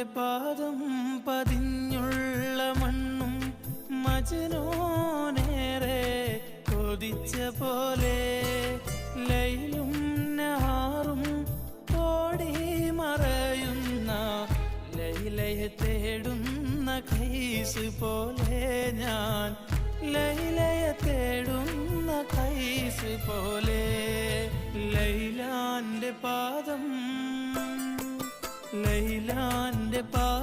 ലൈലാന്റെ പാദം പതിഞ്ഞുള്ള മണ്ണും മജ്നൂനേറെ കൊതിച്ച പോലെ ലൈലും നഹാറും ഓടി മറയുന്ന ലൈലയെ തേടുന്ന കൈസ് പോലെ ഞാൻ ലൈലയെ തേടുന്ന കൈസ് പോലെ ലൈലാന്റെ പാദം ലൈലാന്റെ പാദം